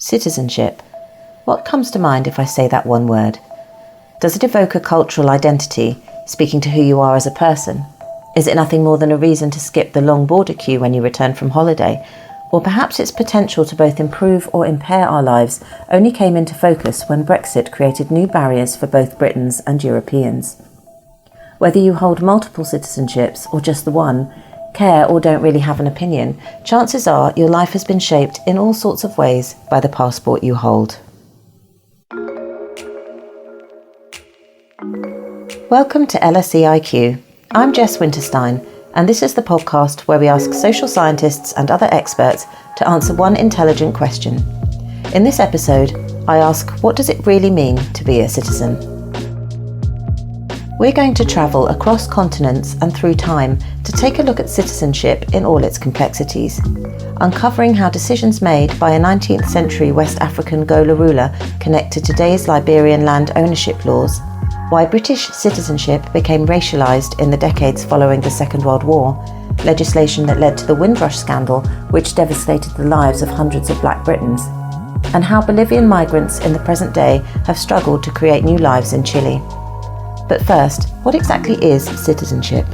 Citizenship. What comes to mind if I say that one word? Does it evoke a cultural identity, speaking to who you are as a person? Is it nothing more than a reason to skip the long border queue when you return from holiday? Or perhaps its potential to both improve or impair our lives only came into focus when Brexit created new barriers for both Britons and Europeans. Whether you hold multiple citizenships or just the one, care or don't really have an opinion, chances are your life has been shaped in all sorts of ways by the passport you hold. Welcome to LSE IQ. I'm Jess Winterstein, and this is the podcast where we ask social scientists and other experts to answer one intelligent question. In this episode, I ask, what does it really mean to be a citizen? We're going to travel across continents and through time to take a look at citizenship in all its complexities, uncovering how decisions made by a 19th century West African Gola ruler connect to today's Liberian land ownership laws, why British citizenship became racialised in the decades following the Second World War, legislation that led to the Windrush Scandal, which devastated the lives of hundreds of Black Britons, and how Bolivian migrants in the present day have struggled to create new lives in Chile. But first, what exactly is citizenship?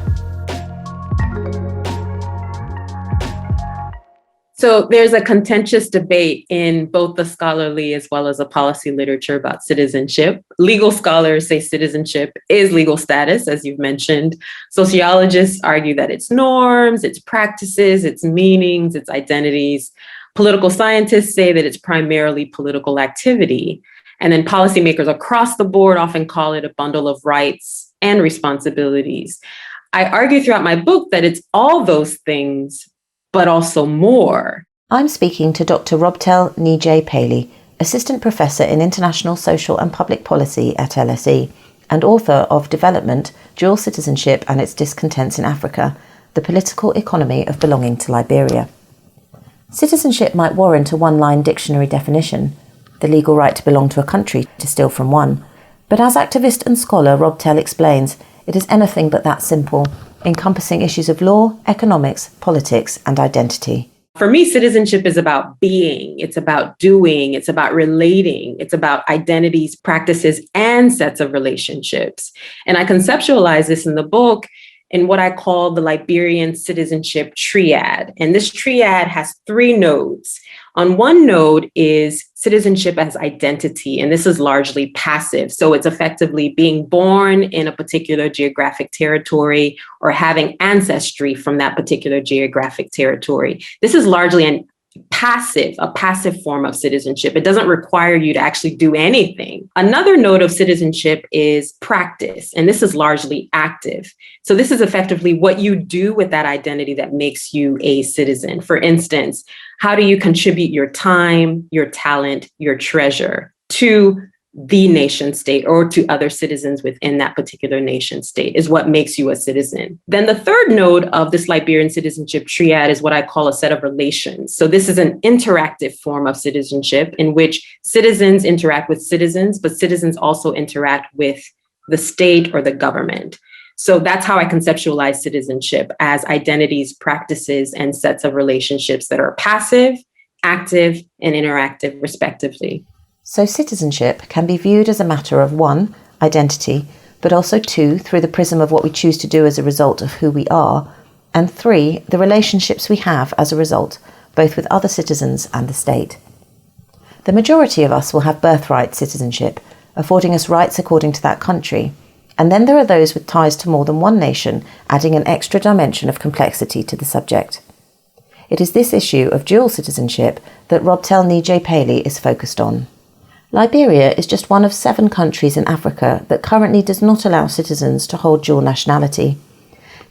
So there's a contentious debate in both the scholarly as well as the policy literature about citizenship. Legal scholars say citizenship is legal status, as you've mentioned. Sociologists argue that it's norms, its practices, its meanings, its identities. Political scientists say that it's primarily political activity. And then policymakers across the board often call it a bundle of rights and responsibilities. I argue throughout my book that it's all those things, but also more. I'm speaking to Dr Robtel Neajai Pailey, Assistant Professor in International Social and Public Policy at LSE, and author of Development, Dual Citizenship and Its Discontents in Africa, The Political Economy of Belonging to Liberia. Citizenship might warrant a one-line dictionary definition, the legal right to belong to a country, to steal from one. But as activist and scholar Robtel explains, it is anything but that simple, encompassing issues of law, economics, politics, and identity. For me, citizenship is about being, it's about doing, it's about relating, it's about identities, practices, and sets of relationships. And I conceptualize this in the book in what I call the Liberian citizenship triad. And this triad has three nodes. On one node is citizenship as identity, and this is largely passive. So it's effectively being born in a particular geographic territory or having ancestry from that particular geographic territory. This is largely a passive form of citizenship. It doesn't require you to actually do anything. Another node of citizenship is practice, and this is largely active. So this is effectively what you do with that identity that makes you a citizen. For instance, how do you contribute your time, your talent, your treasure to the nation state or to other citizens within that particular nation state is what makes you a citizen. Then the third node of this Liberian citizenship triad is what I call a set of relations. So this is an interactive form of citizenship in which citizens interact with citizens, but citizens also interact with the state or the government. So that's how I conceptualize citizenship, as identities, practices, and sets of relationships that are passive, active, and interactive, respectively. So citizenship can be viewed as a matter of one, identity, but also two, through the prism of what we choose to do as a result of who we are, and three, the relationships we have as a result, both with other citizens and the state. The majority of us will have birthright citizenship, affording us rights according to that country, and then there are those with ties to more than one nation, adding an extra dimension of complexity to the subject. It is this issue of dual citizenship that Robtel Neajai Pailey is focused on. Liberia is just one of 7 countries in Africa that currently does not allow citizens to hold dual nationality.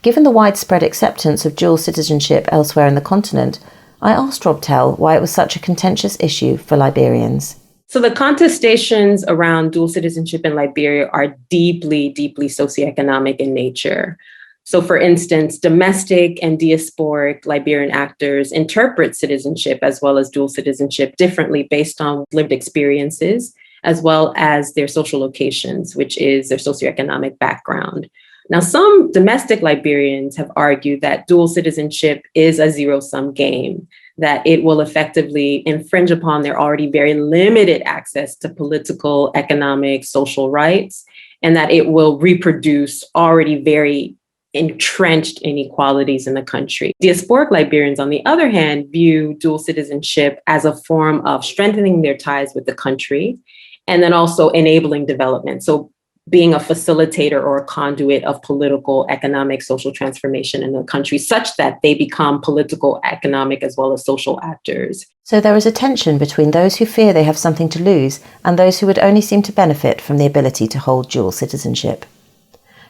Given the widespread acceptance of dual citizenship elsewhere in the continent, I asked Robtel why it was such a contentious issue for Liberians. So the contestations around dual citizenship in Liberia are deeply socioeconomic in nature. So for instance, domestic and diasporic Liberian actors interpret citizenship as well as dual citizenship differently based on lived experiences, as well as their social locations, which is their socioeconomic background. Now, some domestic Liberians have argued that dual citizenship is a zero-sum game, that it will effectively infringe upon their already very limited access to political, economic, social rights, and that it will reproduce already very entrenched inequalities in the country. Diasporic Liberians, on the other hand, view dual citizenship as a form of strengthening their ties with the country and then also enabling development. So being a facilitator or a conduit of political, economic, social transformation in the country, such that they become political, economic, as well as social actors. So there is a tension between those who fear they have something to lose and those who would only seem to benefit from the ability to hold dual citizenship.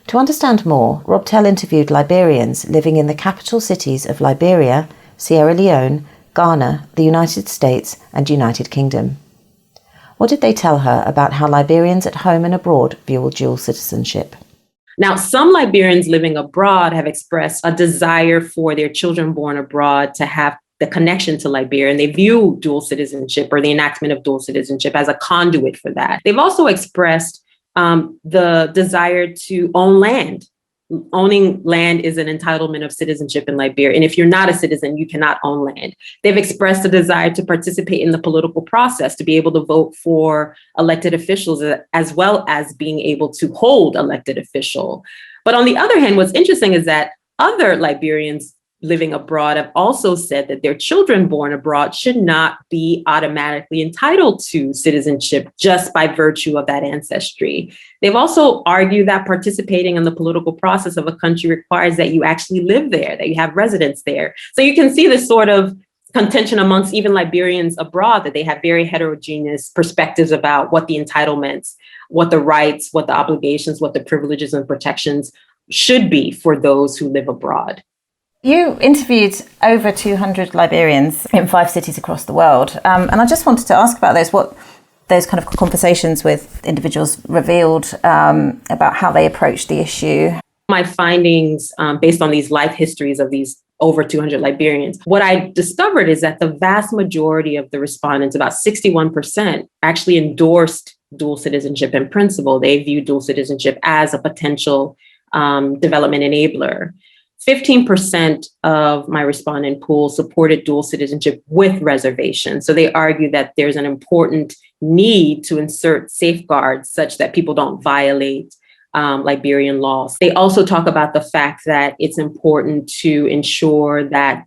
To understand more, Robtel interviewed Liberians living in the capital cities of Liberia, Sierra Leone, Ghana, the United States, and United Kingdom. What did they tell her about how Liberians at home and abroad view dual citizenship? Now, some Liberians living abroad have expressed a desire for their children born abroad to have the connection to Liberia, and they view dual citizenship or the enactment of dual citizenship as a conduit for that. They've also expressed the desire to own land. Owning land is an entitlement of citizenship in Liberia. And if you're not a citizen, you cannot own land. They've expressed a desire to participate in the political process, to be able to vote for elected officials, as well as being able to hold elected official. But on the other hand, what's interesting is that other Liberians living abroad have also said that their children born abroad should not be automatically entitled to citizenship just by virtue of that ancestry. They've also argued that participating in the political process of a country requires that you actually live there, that you have residence there. So you can see this sort of contention amongst even Liberians abroad, that they have very heterogeneous perspectives about what the entitlements, what the rights, what the obligations, what the privileges and protections should be for those who live abroad. You interviewed over 200 Liberians in 5 cities across the world. And I just wanted to ask about those, what those kind of conversations with individuals revealed about how they approached the issue. My findings based on these life histories of these over 200 Liberians, what I discovered is that the vast majority of the respondents, about 61%, actually endorsed dual citizenship in principle. They view dual citizenship as a potential development enabler. 15% of my respondent pool supported dual citizenship with reservations. So they argue that there's an important need to insert safeguards such that people don't violate Liberian laws. They also talk about the fact that it's important to ensure that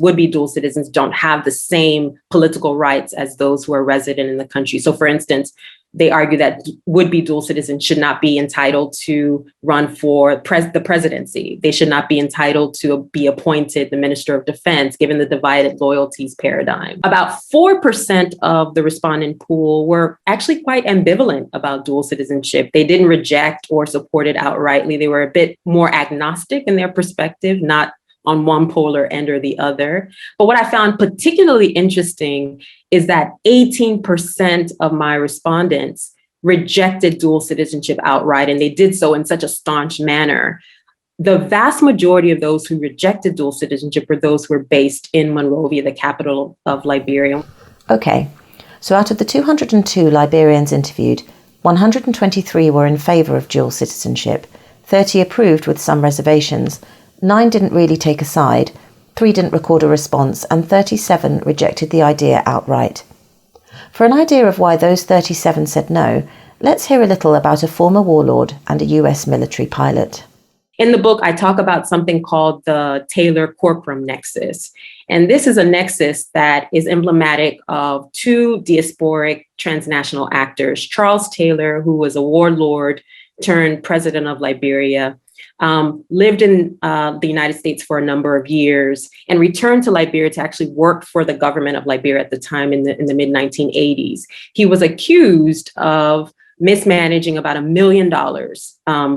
would-be dual citizens don't have the same political rights as those who are resident in the country. So for instance, they argue that would-be dual citizens should not be entitled to run for the presidency. They should not be entitled to be appointed the Minister of Defense, given the divided loyalties paradigm. About 4% of the respondent pool were actually quite ambivalent about dual citizenship. They didn't reject or support it outrightly. They were a bit more agnostic in their perspective, not on one polar end or the other. But what I found particularly interesting is that 18% of my respondents rejected dual citizenship outright, and they did so in such a staunch manner. The vast majority of those who rejected dual citizenship were those who were based in Monrovia, the capital of Liberia. Okay, so out of the 202 Liberians interviewed, 123 were in favour of dual citizenship, 30 approved with some reservations, 9 didn't really take a side, 3 didn't record a response, and 37 rejected the idea outright. For an idea of why those 37 said no, let's hear a little about a former warlord and a US military pilot. In the book, I talk about something called the Taylor-Corkrum Nexus. And this is a nexus that is emblematic of 2 diasporic transnational actors, Charles Taylor, who was a warlord turned president of Liberia, lived in the United States for a number of years and returned to Liberia to actually work for the government of Liberia at the time in the mid-1980s. He was accused of mismanaging about $1 million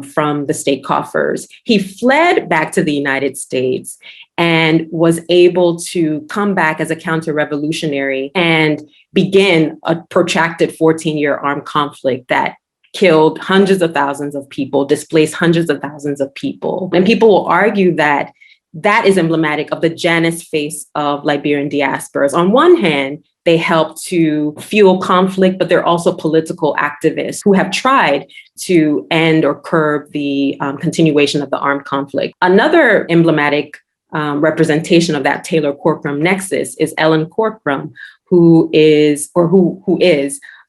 from the state coffers. He fled back to the United States and was able to come back as a counter-revolutionary and begin a protracted 14-year armed conflict that killed hundreds of thousands of people, displaced hundreds of thousands of people. And people will argue that that is emblematic of the Janus face of Liberian diasporas. On one hand, they help to fuel conflict, but they're also political activists who have tried to end or curb the continuation of the armed conflict. Another emblematic representation of that Taylor Corkrum nexus is Ellen Corkrum, who is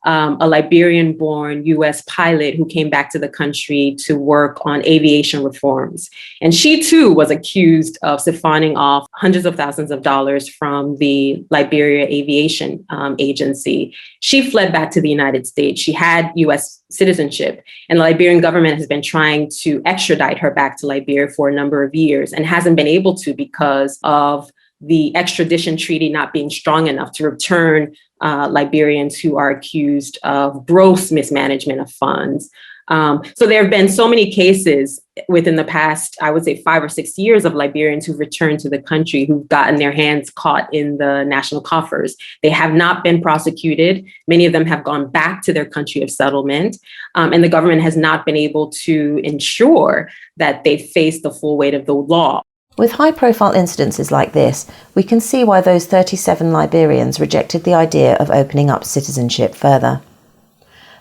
a Liberian-born U.S. pilot who came back to the country to work on aviation reforms. And she too was accused of siphoning off hundreds of thousands of dollars from the Liberia Aviation Agency. She fled back to the United States. She had U.S. citizenship, and the Liberian government has been trying to extradite her back to Liberia for a number of years and hasn't been able to because of the extradition treaty not being strong enough to return Liberians who are accused of gross mismanagement of funds. So there have been so many cases within the past, I would say 5 or 6 years, of Liberians who've returned to the country who've gotten their hands caught in the national coffers. They have not been prosecuted. Many of them have gone back to their country of settlement, and the government has not been able to ensure that they face the full weight of the law. With high-profile incidences like this, we can see why those 37 Liberians rejected the idea of opening up citizenship further.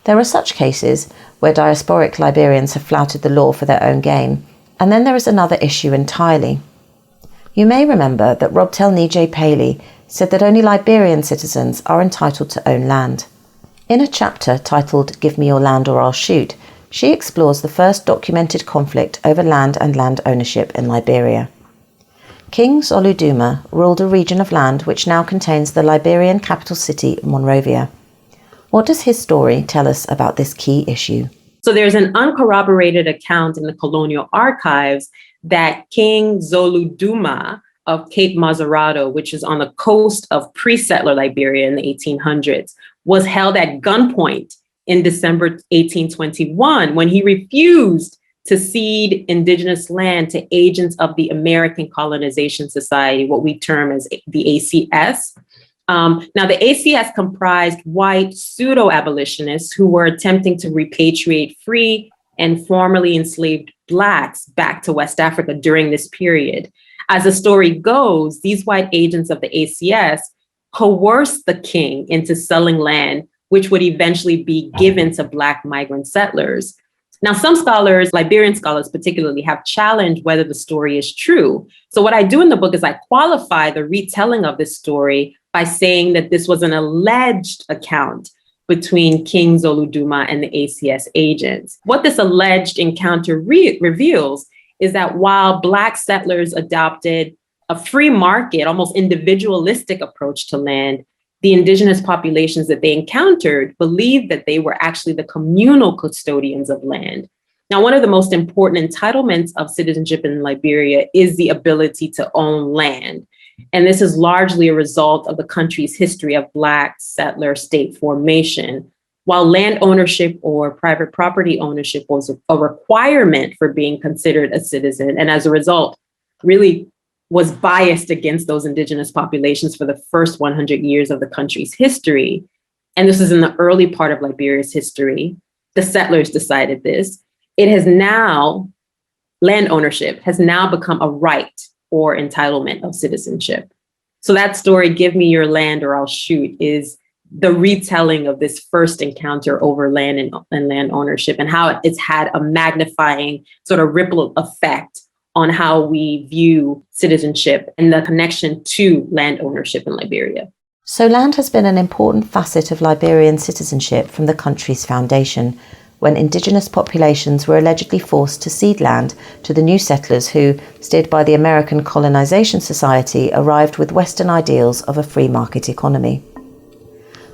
There are such cases where diasporic Liberians have flouted the law for their own gain, and then there is another issue entirely. You may remember that Robtel Neajai Pailey said that only Liberian citizens are entitled to own land. In a chapter titled "Give Me Your Land or I'll Shoot," she explores the first documented conflict over land and land ownership in Liberia. King Zoluduma ruled a region of land which now contains the Liberian capital city, Monrovia. What does his story tell us about this key issue? So there's an uncorroborated account in the colonial archives that King Zoluduma of Cape Mazarado, which is on the coast of pre-settler Liberia in the 1800s, was held at gunpoint in December 1821 when he refused to cede indigenous land to agents of the American Colonization Society, what we term as the ACS. Now, the ACS comprised white pseudo-abolitionists who were attempting to repatriate free and formerly enslaved Blacks back to West Africa during this period. As the story goes, these white agents of the ACS coerced the king into selling land, which would eventually be given to Black migrant settlers. Now, some scholars, Liberian scholars particularly, have challenged whether the story is true. So what I do in the book is I qualify the retelling of this story by saying that this was an alleged account between King Zoluduma and the ACS agents. What this alleged encounter reveals is that while Black settlers adopted a free market, almost individualistic approach to land, the indigenous populations that they encountered believed that they were actually the communal custodians of land. Now, one of the most important entitlements of citizenship in Liberia is the ability to own land. And this is largely a result of the country's history of Black settler state formation. While land ownership or private property ownership was a requirement for being considered a citizen, and as a result, really was biased against those indigenous populations for the first 100 years of the country's history. And this is in the early part of Liberia's history. The settlers decided this. It has now, land ownership has now become a right or entitlement of citizenship. So that story, "Give Me Your Land or I'll Shoot," is the retelling of this first encounter over land and land ownership, and how it's had a magnifying sort of ripple effect on how we view citizenship and the connection to land ownership in Liberia. So land has been an important facet of Liberian citizenship from the country's foundation, when indigenous populations were allegedly forced to cede land to the new settlers who, steered by the American Colonization Society, arrived with Western ideals of a free market economy.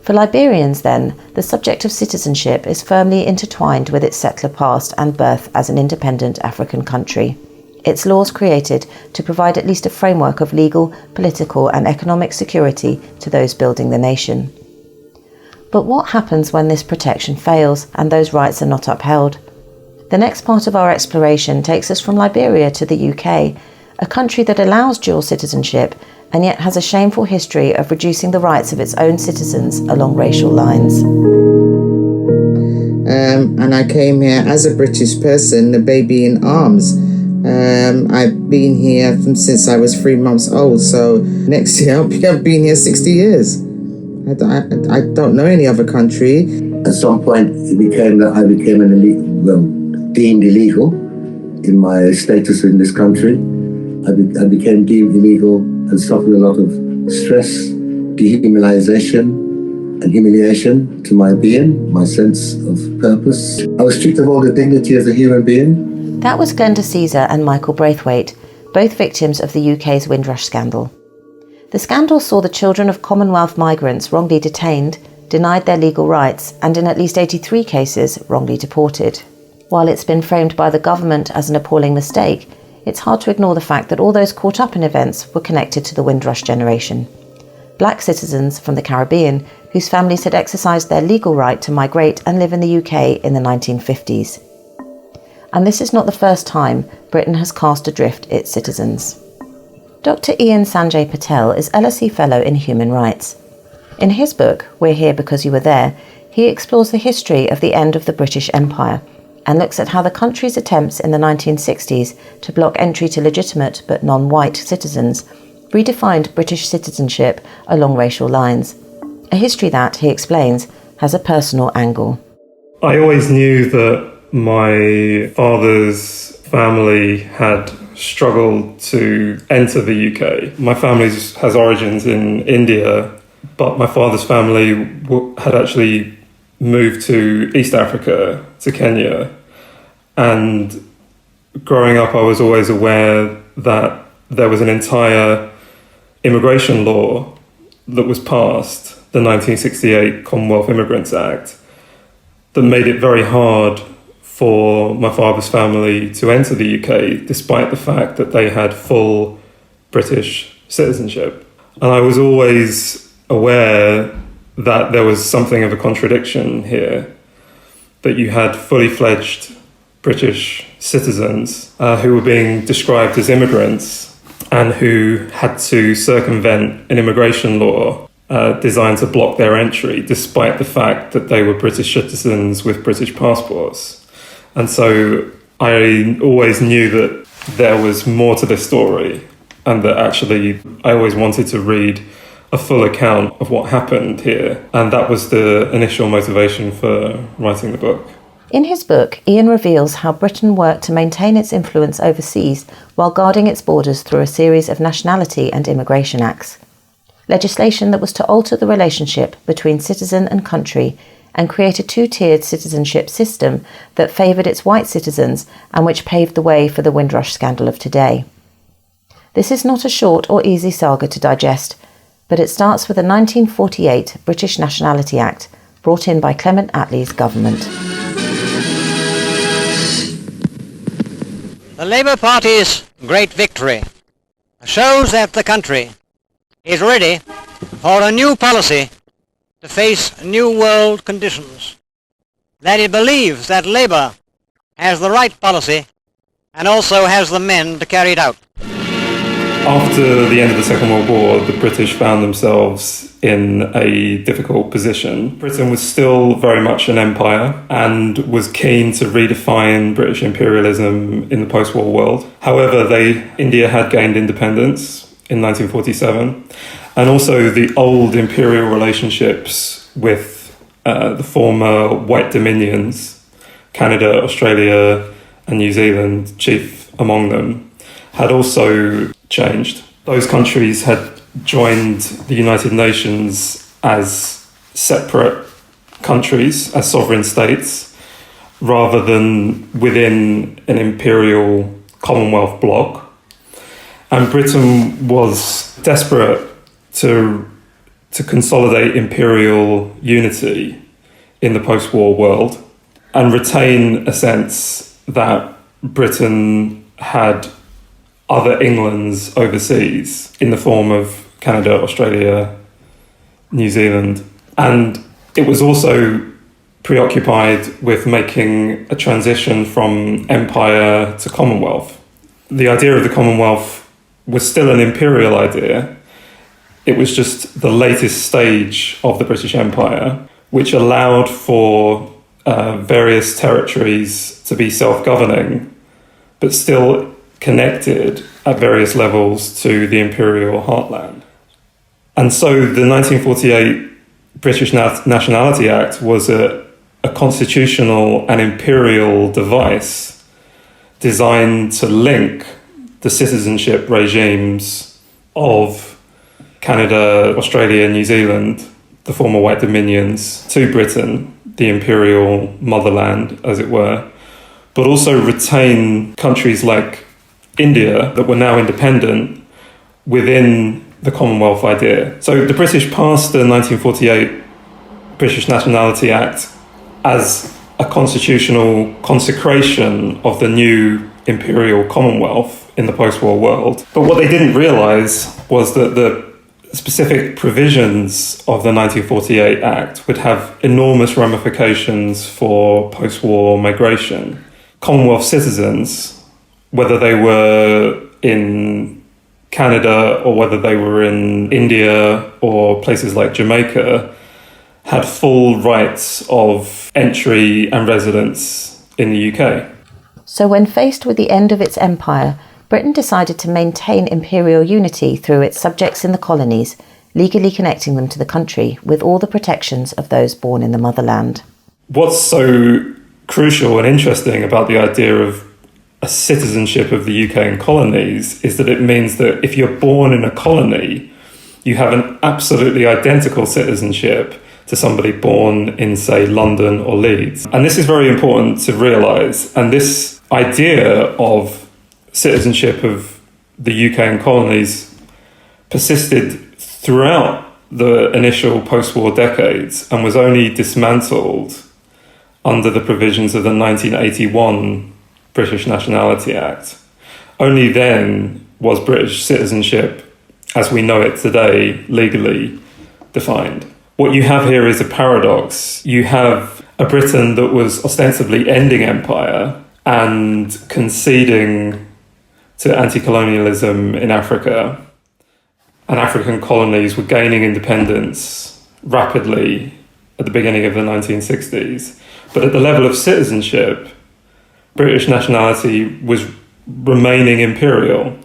For Liberians, then, the subject of citizenship is firmly intertwined with its settler past and birth as an independent African country. Its laws created to provide at least a framework of legal, political and economic security to those building the nation. But what happens when this protection fails and those rights are not upheld? The next part of our exploration takes us from Liberia to the UK, a country that allows dual citizenship and yet has a shameful history of reducing the rights of its own citizens along racial lines. And I came here as a British person, a baby in arms. I've been here since I was 3 months old, so next year I've been here 60 years. I don't know any other country. At some point, I became deemed illegal in my status in this country. I became deemed illegal and suffered a lot of stress, dehumanization, and humiliation to my being, my sense of purpose. I was stripped of all the dignity as a human being. That was Glenda Caesar and Michael Braithwaite, both victims of the UK's Windrush Scandal. The scandal saw the children of Commonwealth migrants wrongly detained, denied their legal rights, and in at least 83 cases, wrongly deported. While it's been framed by the government as an appalling mistake, it's hard to ignore the fact that all those caught up in events were connected to the Windrush generation. Black citizens from the Caribbean whose families had exercised their legal right to migrate and live in the UK in the 1950s. And this is not the first time Britain has cast adrift its citizens. Dr Ian Sanjay Patel is LSE Fellow in Human Rights. In his book, We're Here Because You Were There, he explores the history of the end of the British Empire and looks at how the country's attempts in the 1960s to block entry to legitimate but non-white citizens redefined British citizenship along racial lines. A history that, he explains, has a personal angle. I always knew that my father's family had struggled to enter the UK. My family has origins in India, but my father's family had actually moved to East Africa, to Kenya. And growing up, I was always aware that there was an entire immigration law that was passed, the 1968 Commonwealth Immigrants Act, that made it very hard for my father's family to enter the UK, despite the fact that they had full British citizenship. And I was always aware that there was something of a contradiction here, that you had fully fledged British citizens who were being described as immigrants and who had to circumvent an immigration law designed to block their entry, despite the fact that they were British citizens with British passports. And so I always knew that there was more to this story, and that actually I always wanted to read a full account of what happened here. And that was the initial motivation for writing the book. In his book, Ian reveals how Britain worked to maintain its influence overseas while guarding its borders through a series of nationality and immigration acts. Legislation that was to alter the relationship between citizen and country and create a two-tiered citizenship system that favoured its white citizens and which paved the way for the Windrush Scandal of today. This is not a short or easy saga to digest, but it starts with the 1948 British Nationality Act, brought in by Clement Attlee's government. The Labour Party's great victory shows that the country is ready for a new policy to face new world conditions, that it believes that Labour has the right policy and also has the men to carry it out. After the end of the Second World War, the British found themselves in a difficult position. Britain was still very much an empire and was keen to redefine British imperialism in the post-war world. However, India had gained independence in 1947, and also the old imperial relationships with the former white dominions, Canada, Australia, and New Zealand, chief among them, had also changed. Those countries had joined the United Nations as separate countries, as sovereign states, rather than within an imperial Commonwealth bloc. And Britain was desperate to consolidate imperial unity in the post-war world and retain a sense that Britain had other Englands overseas in the form of Canada, Australia, New Zealand. And it was also preoccupied with making a transition from empire to Commonwealth. The idea of the Commonwealth was still an imperial idea. It was just the latest stage of the British Empire, which allowed for various territories to be self-governing, but still connected at various levels to the imperial heartland. And so the 1948 British Nationality Act was a constitutional and imperial device designed to link the citizenship regimes of Canada, Australia, New Zealand, the former white dominions, to Britain, the imperial motherland, as it were, but also retain countries like India that were now independent within the Commonwealth idea. So the British passed the 1948 British Nationality Act as a constitutional consecration of the new imperial Commonwealth in the post-war world. But what they didn't realise was that the specific provisions of the 1948 Act would have enormous ramifications for post-war migration. Commonwealth citizens, whether they were in Canada or whether they were in India or places like Jamaica, had full rights of entry and residence in the UK. So when faced with the end of its empire, Britain decided to maintain imperial unity through its subjects in the colonies, legally connecting them to the country with all the protections of those born in the motherland. What's so crucial and interesting about the idea of a citizenship of the UK and colonies is that it means that if you're born in a colony, you have an absolutely identical citizenship to somebody born in, say, London or Leeds. And this is very important to realise. And this idea of citizenship of the UK and colonies persisted throughout the initial post-war decades and was only dismantled under the provisions of the 1981 British Nationality Act. Only then was British citizenship, as we know it today, legally defined. What you have here is a paradox. You have a Britain that was ostensibly ending empire and conceding to anti-colonialism in Africa, and African colonies were gaining independence rapidly at the beginning of the 1960s. But at the level of citizenship, British nationality was remaining imperial,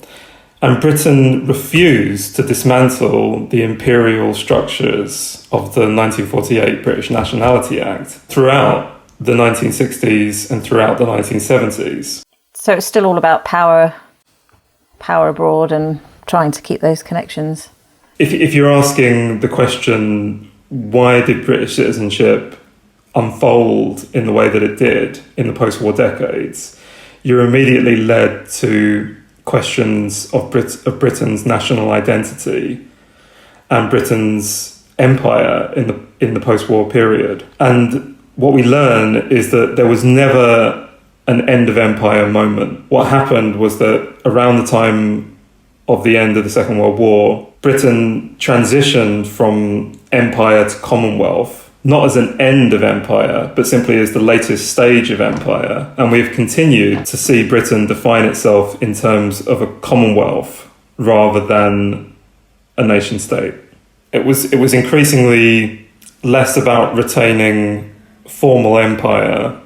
and Britain refused to dismantle the imperial structures of the 1948 British Nationality Act throughout the 1960s and throughout the 1970s. So it's still all about power abroad and trying to keep those connections. If you're asking the question, why did British citizenship unfold in the way that it did in the post-war decades, you're immediately led to questions of Britain's national identity and Britain's empire in the post-war period. And what we learn is that there was never an end of empire moment. What happened was that around the time of the end of the Second World War, Britain transitioned from empire to Commonwealth, not as an end of empire, but simply as the latest stage of empire. And we've continued to see Britain define itself in terms of a Commonwealth rather than a nation state. It was increasingly less about retaining formal empire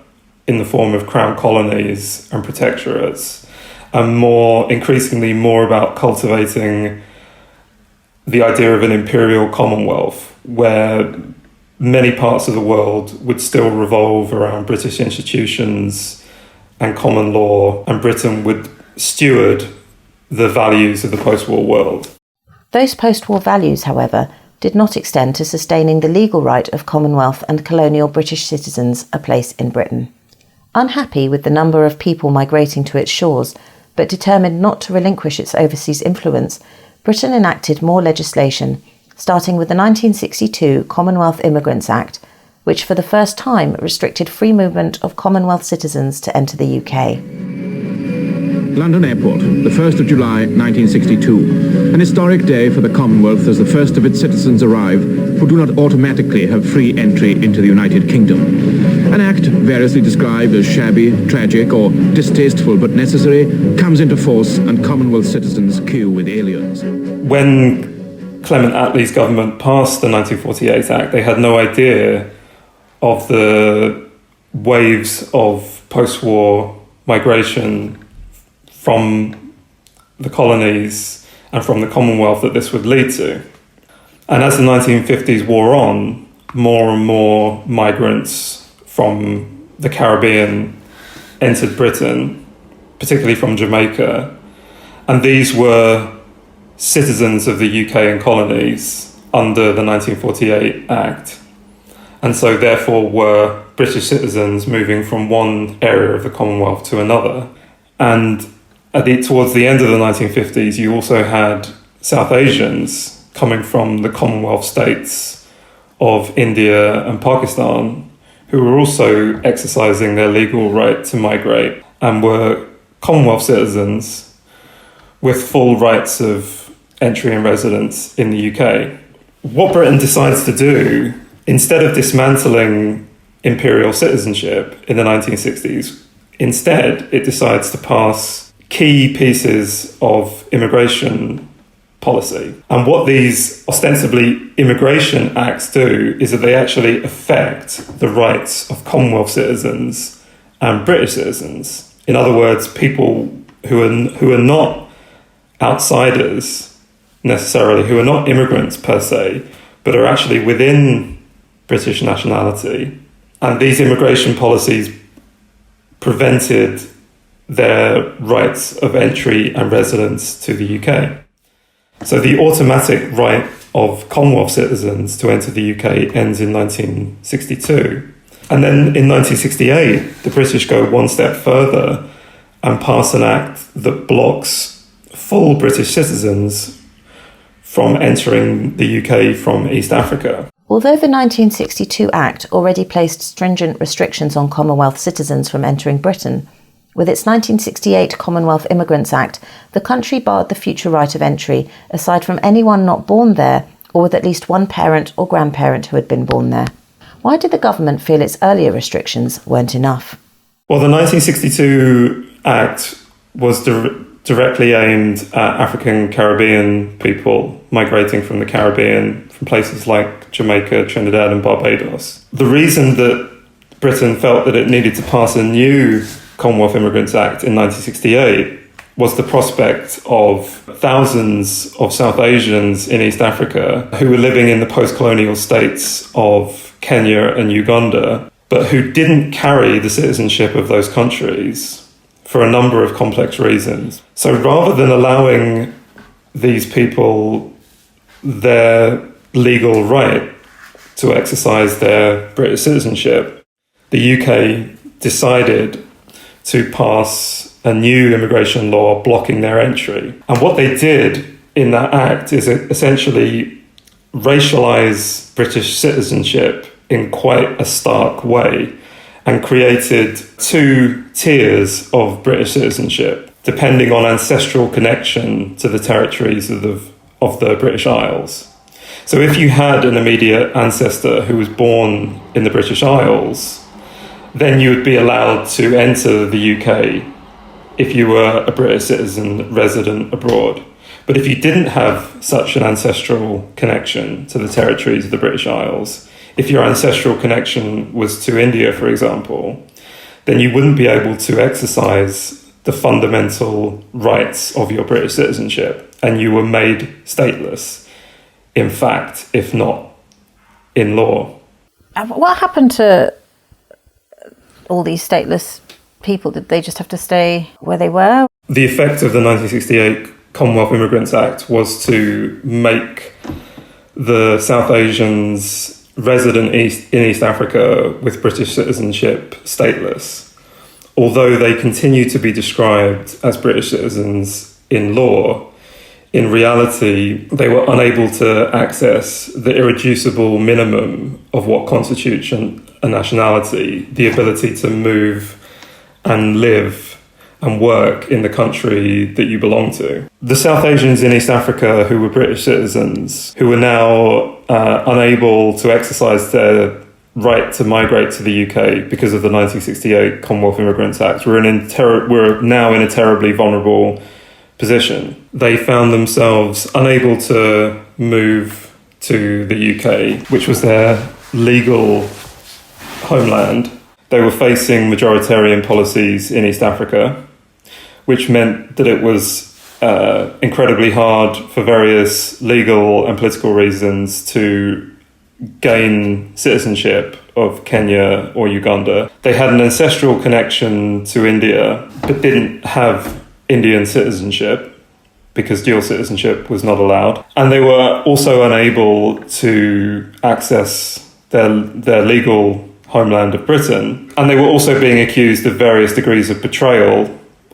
in the form of crown colonies and protectorates, and increasingly more about cultivating the idea of an imperial Commonwealth, where many parts of the world would still revolve around British institutions and common law, and Britain would steward the values of the post-war world. Those post-war values, however, did not extend to sustaining the legal right of Commonwealth and colonial British citizens a place in Britain. Unhappy with the number of people migrating to its shores, but determined not to relinquish its overseas influence, Britain enacted more legislation, starting with the 1962 Commonwealth Immigrants Act, which for the first time restricted free movement of Commonwealth citizens to enter the UK. London Airport, the 1st of July 1962, an historic day for the Commonwealth as the first of its citizens arrive who do not automatically have free entry into the United Kingdom. An act variously described as shabby, tragic or distasteful but necessary comes into force and Commonwealth citizens queue with aliens. When Clement Attlee's government passed the 1948 Act, they had no idea of the waves of post-war migration from the colonies and from the Commonwealth that this would lead to. And as the 1950s wore on, more and more migrants from the Caribbean entered Britain, particularly from Jamaica. And these were citizens of the UK and colonies under the 1948 Act, and so therefore were British citizens moving from one area of the Commonwealth to another. And towards the end of the 1950s, you also had South Asians coming from the Commonwealth states of India and Pakistan, who were also exercising their legal right to migrate and were Commonwealth citizens with full rights of entry and residence in the UK. What Britain decides to do, instead of dismantling imperial citizenship in the 1960s, instead it decides to pass key pieces of immigration policy. And what these ostensibly immigration acts do is that they actually affect the rights of Commonwealth citizens and British citizens. In other words, people who are not outsiders necessarily, who are not immigrants per se, but are actually within British nationality. And these immigration policies prevented their rights of entry and residence to the UK. So the automatic right of Commonwealth citizens to enter the UK ends in 1962. And then in 1968, the British go one step further and pass an act that blocks full British citizens from entering the UK from East Africa. Although the 1962 Act already placed stringent restrictions on Commonwealth citizens from entering Britain, with its 1968 Commonwealth Immigrants Act, the country barred the future right of entry aside from anyone not born there or with at least one parent or grandparent who had been born there. Why did the government feel its earlier restrictions weren't enough? Well, the 1962 Act was directly aimed at African Caribbean people migrating from the Caribbean, from places like Jamaica, Trinidad and Barbados. The reason that Britain felt that it needed to pass a new Commonwealth Immigrants Act in 1968 was the prospect of thousands of South Asians in East Africa who were living in the post-colonial states of Kenya and Uganda, but who didn't carry the citizenship of those countries for a number of complex reasons. So rather than allowing these people their legal right to exercise their British citizenship, the UK decided to pass a new immigration law blocking their entry. And what they did in that act is essentially racialize British citizenship in quite a stark way and created two tiers of British citizenship, depending on ancestral connection to the territories of the British Isles. So if you had an immediate ancestor who was born in the British Isles, then you would be allowed to enter the UK if you were a British citizen resident abroad. But if you didn't have such an ancestral connection to the territories of the British Isles, if your ancestral connection was to India, for example, then you wouldn't be able to exercise the fundamental rights of your British citizenship, and you were made stateless, in fact, if not in law. What happened to all these stateless people? Did they just have to stay where they were? The effect of the 1968 Commonwealth Immigrants Act was to make the South Asians resident in East Africa with British citizenship stateless. Although they continue to be described as British citizens in law, in reality, they were unable to access the irreducible minimum of what constitutes a nationality, the ability to move and live and work in the country that you belong to. The South Asians in East Africa who were British citizens, who were now unable to exercise their right to migrate to the UK because of the 1968 Commonwealth Immigrants Act, were now in a terribly vulnerable position. They found themselves unable to move to the UK, which was their legal homeland. They were facing majoritarian policies in East Africa, which meant that it was incredibly hard for various legal and political reasons to gain citizenship of Kenya or Uganda. They had an ancestral connection to India, but didn't have Indian citizenship. because dual citizenship was not allowed. And they were also unable to access their legal homeland of Britain. And they were also being accused of various degrees of betrayal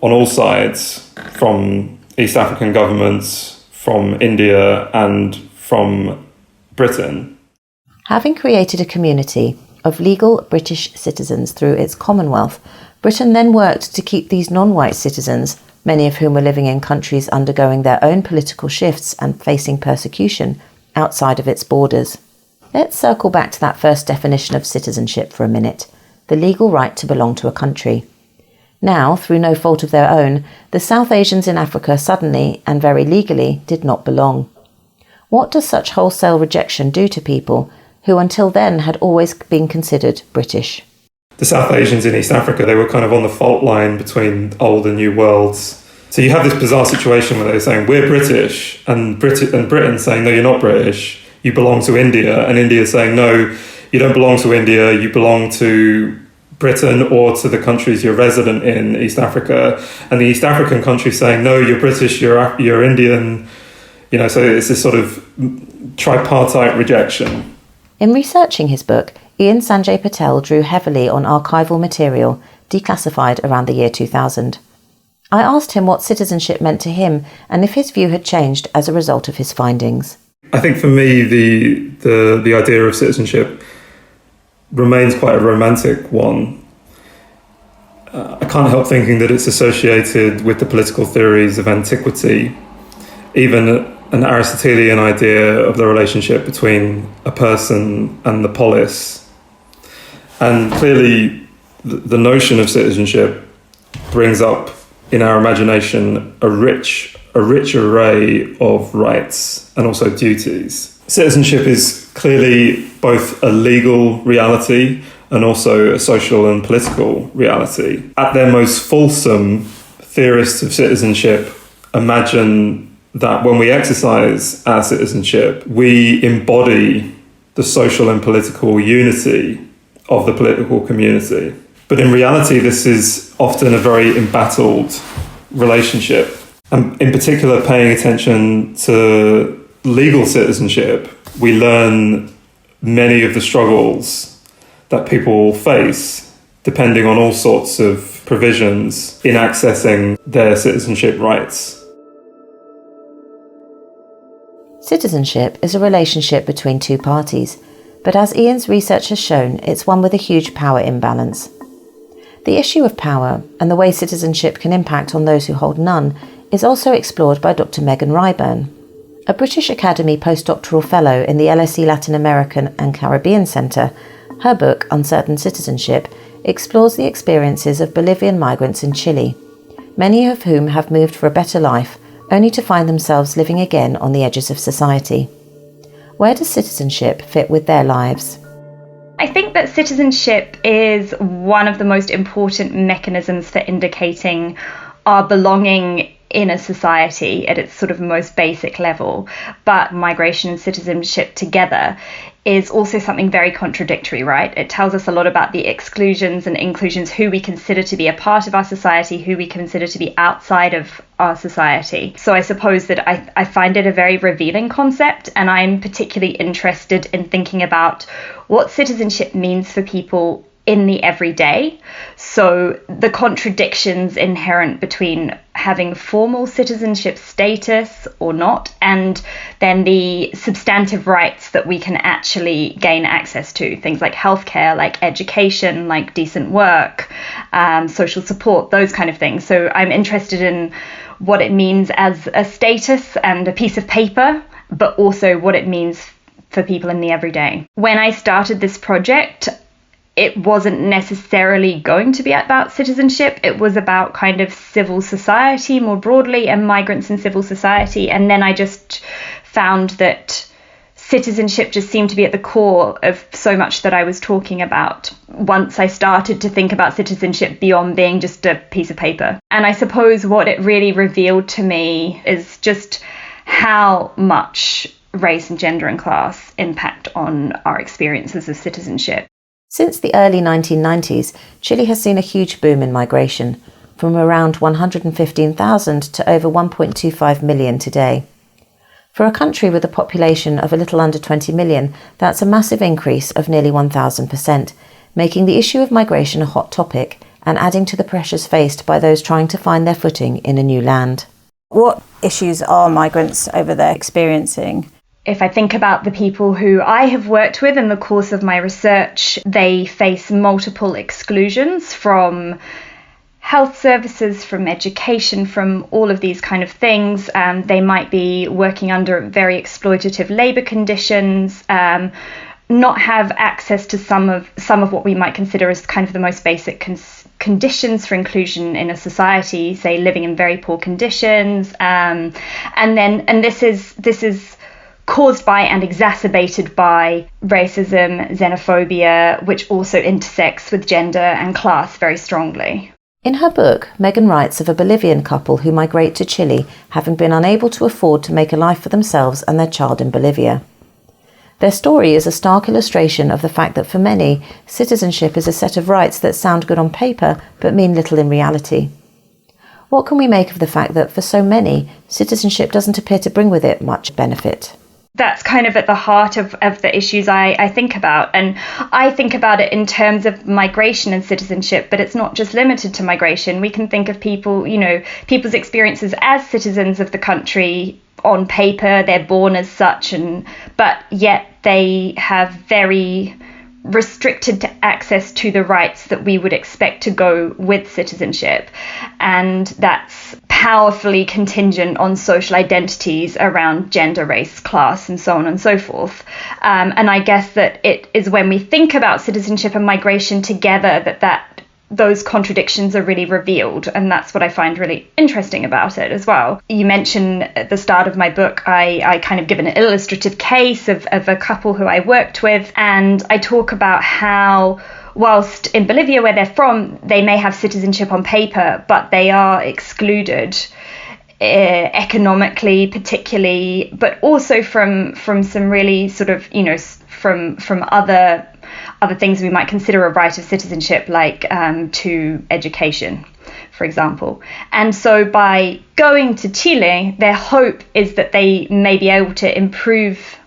on all sides, from East African governments, from India, and from Britain. Having created a community of legal British citizens through its Commonwealth, Britain then worked to keep these non-white citizens, many of whom were living in countries undergoing their own political shifts and facing persecution, outside of its borders. Let's circle back to that first definition of citizenship for a minute, the legal right to belong to a country. Now, through no fault of their own, the South Asians in Africa suddenly, and very legally, did not belong. What does such wholesale rejection do to people who until then had always been considered British? The South Asians in East Africa, they were kind of on the fault line between old and new worlds. So you have this bizarre situation where they're saying, we're British, and Britain saying, no, you're not British, you belong to India, and India saying, no, you don't belong to India, you belong to Britain or to the countries you're resident in, East Africa, and the East African countries saying, no, you're British, you're Indian, so it's this sort of tripartite rejection. In researching his book, Sanjay Patel drew heavily on archival material declassified around the year 2000. I asked him what citizenship meant to him and if his view had changed as a result of his findings. I think for me, the idea of citizenship remains quite a romantic one. I can't help thinking that it's associated with the political theories of antiquity, even an Aristotelian idea of the relationship between a person and the polis. And clearly, the notion of citizenship brings up in our imagination a rich array of rights and also duties. Citizenship is clearly both a legal reality and also a social and political reality. At their most fulsome, theorists of citizenship imagine that when we exercise our citizenship, we embody the social and political unity of the political community. But in reality, this is often a very embattled relationship. And in particular, paying attention to legal citizenship, we learn many of the struggles that people face, depending on all sorts of provisions in accessing their citizenship rights. Citizenship is a relationship between two parties, but as Ian's research has shown, it's one with a huge power imbalance. The issue of power and the way citizenship can impact on those who hold none is also explored by Dr. Megan Ryburn, a British Academy postdoctoral fellow in the LSE Latin American and Caribbean Centre. Her book, Uncertain Citizenship, explores the experiences of Bolivian migrants in Chile, many of whom have moved for a better life, only to find themselves living again on the edges of society. Where does citizenship fit with their lives? I think that citizenship is one of the most important mechanisms for indicating our belonging in a society at its sort of most basic level. But migration and citizenship together is also something very contradictory, right? It tells us a lot about the exclusions and inclusions, who we consider to be a part of our society, who we consider to be outside of our society. So I suppose that I find it a very revealing concept, and I'm particularly interested in thinking about what citizenship means for people in the everyday. So the contradictions inherent between having formal citizenship status or not, and then the substantive rights that we can actually gain access to, things like healthcare, like education, like decent work, social support, those kind of things. So I'm interested in what it means as a status and a piece of paper, but also what it means for people in the everyday. When I started this project, it wasn't necessarily going to be about citizenship. It was about kind of civil society more broadly and migrants in civil society. And then I just found that citizenship just seemed to be at the core of so much that I was talking about once I started to think about citizenship beyond being just a piece of paper. And I suppose what it really revealed to me is just how much race and gender and class impact on our experiences of citizenship. Since the early 1990s, Chile has seen a huge boom in migration. from around 115,000 to over 1.25 million today. For a country with a population of a little under 20 million, that's a massive increase of nearly 1,000%, making the issue of migration a hot topic and adding to the pressures faced by those trying to find their footing in a new land. What issues are migrants over there experiencing? If I think about the people who I have worked with in the course of my research, they face multiple exclusions from health services, from education, from all of these kind of things. They might be working under very exploitative labour conditions, not have access to some of what we might consider as kind of the most basic conditions for inclusion in a society, say living in very poor conditions, and this is caused by and exacerbated by racism, xenophobia, which also intersects with gender and class very strongly. In her book, Megan writes of a Bolivian couple who migrate to Chile, having been unable to afford to make a life for themselves and their child in Bolivia. Their story is a stark illustration of the fact that for many, citizenship is a set of rights that sound good on paper but mean little in reality. What can we make of the fact that for so many, citizenship doesn't appear to bring with it much benefit? That's kind of at the heart of the issues I think about. And I think about it in terms of migration and citizenship, but it's not just limited to migration. We can think of people, people's experiences as citizens of the country. On paper, they're born as such, but yet they have very restricted access to the rights that we would expect to go with citizenship. And that's powerfully contingent on social identities around gender, race, class, and so on and so forth. And I guess that it is when we think about citizenship and migration together that those contradictions are really revealed, and that's what I find really interesting about it as well. You mentioned at the start of my book, I kind of give an illustrative case of a couple who I worked with, and I talk about how whilst in Bolivia, where they're from, they may have citizenship on paper, but they are excluded economically particularly, but also from some really sort of, from other things we might consider a right of citizenship, like to education, for example. And so by going to Chile, their hope is that they may be able to improve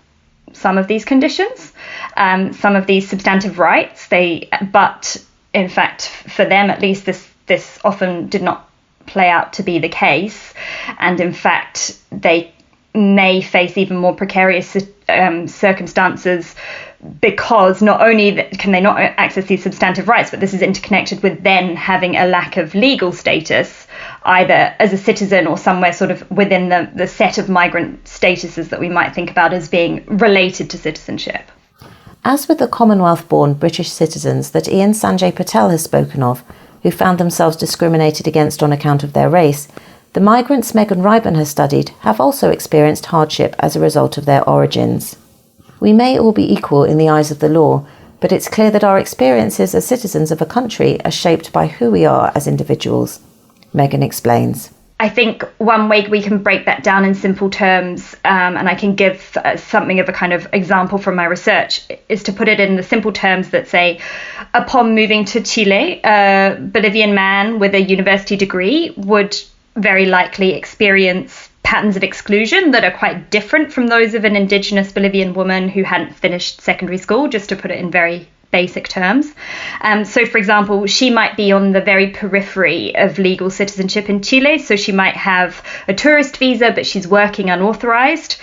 some of these conditions, some of these substantive rights. But in fact, for them at least, this often did not play out to be the case. And in fact, they may face even more precarious circumstances, because not only can they not access these substantive rights, but this is interconnected with then having a lack of legal status, either as a citizen or somewhere sort of within the set of migrant statuses that we might think about as being related to citizenship. As with the Commonwealth-born British citizens that Sanjay Patel has spoken of, who found themselves discriminated against on account of their race, the migrants Megan Ryburn has studied have also experienced hardship as a result of their origins. We may all be equal in the eyes of the law, but it's clear that our experiences as citizens of a country are shaped by who we are as individuals. Megan explains. I think one way we can break that down in simple terms, and I can give something of a kind of example from my research, is to put it in the simple terms that say, upon moving to Chile, a Bolivian man with a university degree would very likely experience patterns of exclusion that are quite different from those of an indigenous Bolivian woman who hadn't finished secondary school, just to put it in very basic terms. So, for example, she might be on the very periphery of legal citizenship in Chile. So she might have a tourist visa, but she's working unauthorized,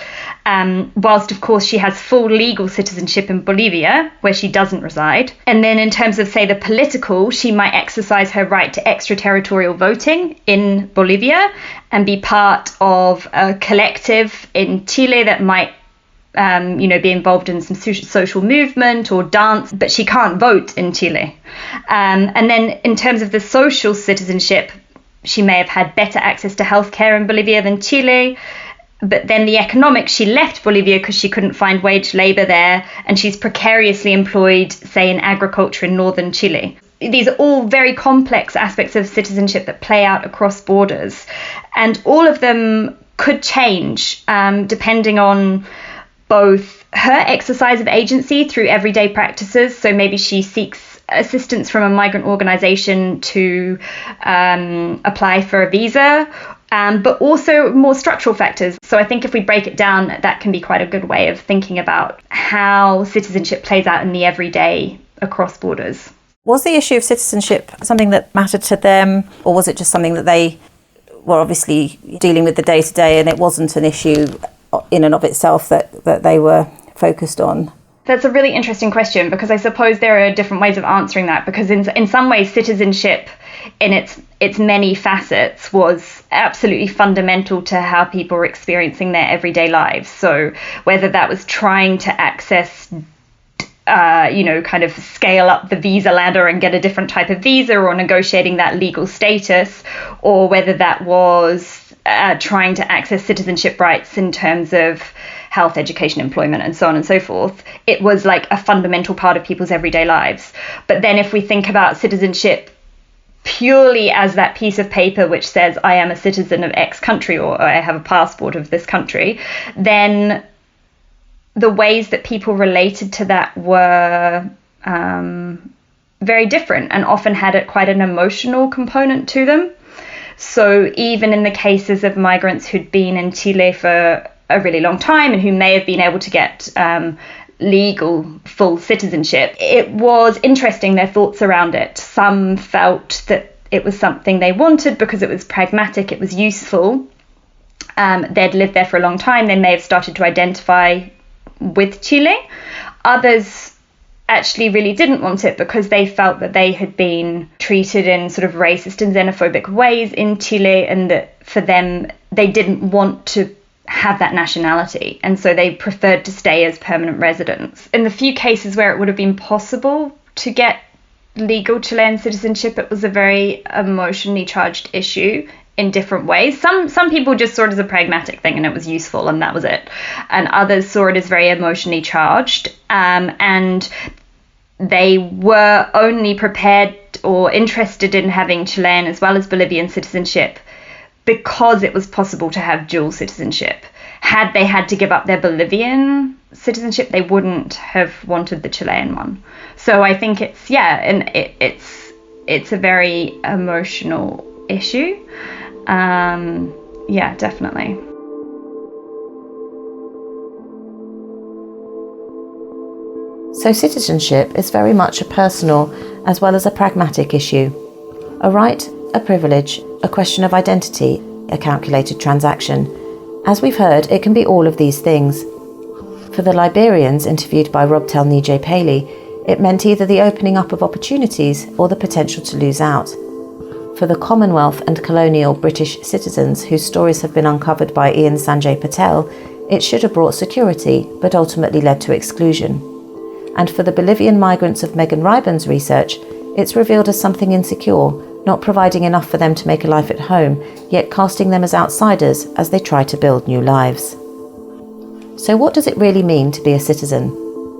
whilst, of course, she has full legal citizenship in Bolivia, where she doesn't reside. And then in terms of, say, the political, she might exercise her right to extraterritorial voting in Bolivia and be part of a collective in Chile that might be involved in some social movement or dance, but she can't vote in Chile. And then in terms of the social citizenship, she may have had better access to healthcare in Bolivia than Chile. But then the economic, she left Bolivia because she couldn't find wage labor there, and she's precariously employed, say, in agriculture in northern Chile. These are all very complex aspects of citizenship that play out across borders. And all of them could change depending on both her exercise of agency through everyday practices. So maybe she seeks assistance from a migrant organisation to apply for a visa, but also more structural factors. So I think if we break it down, that can be quite a good way of thinking about how citizenship plays out in the everyday across borders. Was the issue of citizenship something that mattered to them, or was it just something that they were obviously dealing with the day-to-day and it wasn't an issue in and of itself that they were focused on? That's a really interesting question, because I suppose there are different ways of answering that, because in some ways citizenship in its many facets was absolutely fundamental to how people were experiencing their everyday lives. So whether that was trying to access kind of scale up the visa ladder and get a different type of visa, or negotiating that legal status, or whether that was trying to access citizenship rights in terms of health, education, employment, and so on and so forth. It was like a fundamental part of people's everyday lives. But then if we think about citizenship purely as that piece of paper which says I am a citizen of X country, or I have a passport of this country, then the ways that people related to that were very different, and often had quite an emotional component to them. So even in the cases of migrants who'd been in Chile for a really long time and who may have been able to get legal full citizenship, it was interesting, their thoughts around it. Some felt that it was something they wanted because it was pragmatic, it was useful. They'd lived there for a long time, they may have started to identify with Chile. Others actually really didn't want it because they felt that they had been treated in sort of racist and xenophobic ways in Chile, and that for them they didn't want to have that nationality, and so they preferred to stay as permanent residents. In the few cases where it would have been possible to get legal Chilean citizenship, it was a very emotionally charged issue in different ways. Some people just saw it as a pragmatic thing and it was useful and that was it, and others saw it as very emotionally charged, and they were only prepared or interested in having Chilean as well as Bolivian citizenship because it was possible to have dual citizenship. Had they had to give up their Bolivian citizenship, they wouldn't have wanted the Chilean one. So I think it's a very emotional issue. Definitely. So citizenship is very much a personal as well as a pragmatic issue. A right, a privilege, a question of identity, a calculated transaction. As we've heard, it can be all of these things. For the Liberians interviewed by Robtel Neajai Pailey, it meant either the opening up of opportunities or the potential to lose out. For the Commonwealth and colonial British citizens whose stories have been uncovered by Sanjay Patel, it should have brought security, but ultimately led to exclusion. And for the Bolivian migrants of Megan Ryburn's research, it's revealed as something insecure, not providing enough for them to make a life at home, yet casting them as outsiders as they try to build new lives. So what does it really mean to be a citizen?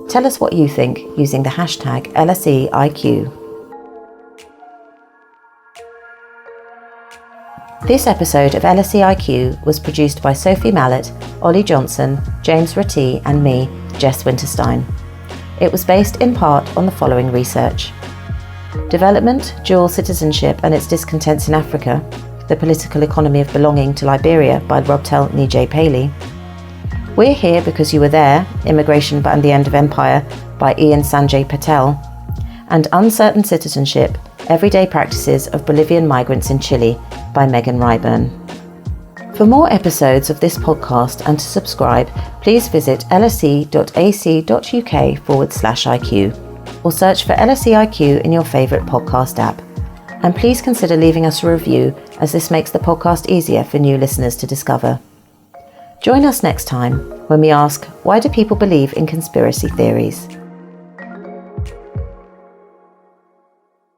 Tell us what you think using the hashtag LSE IQ. This episode of LSE IQ was produced by Sophie Mallet, Ollie Johnson, James Ratty and me, Jess Winterstein. It was based in part on the following research: Development, Dual Citizenship and its Discontents in Africa, The Political Economy of Belonging to Liberia by Robtel Neajai Pailey. We're Here Because You Were There, Immigration and the End of Empire by Sanjay Patel, and Uncertain Citizenship, Everyday Practices of Bolivian Migrants in Chile by Megan Ryburn. For more episodes of this podcast and to subscribe, please visit lse.ac.uk/IQ or search for LSE IQ in your favourite podcast app. And please consider leaving us a review, as this makes the podcast easier for new listeners to discover. Join us next time when we ask, why do people believe in conspiracy theories?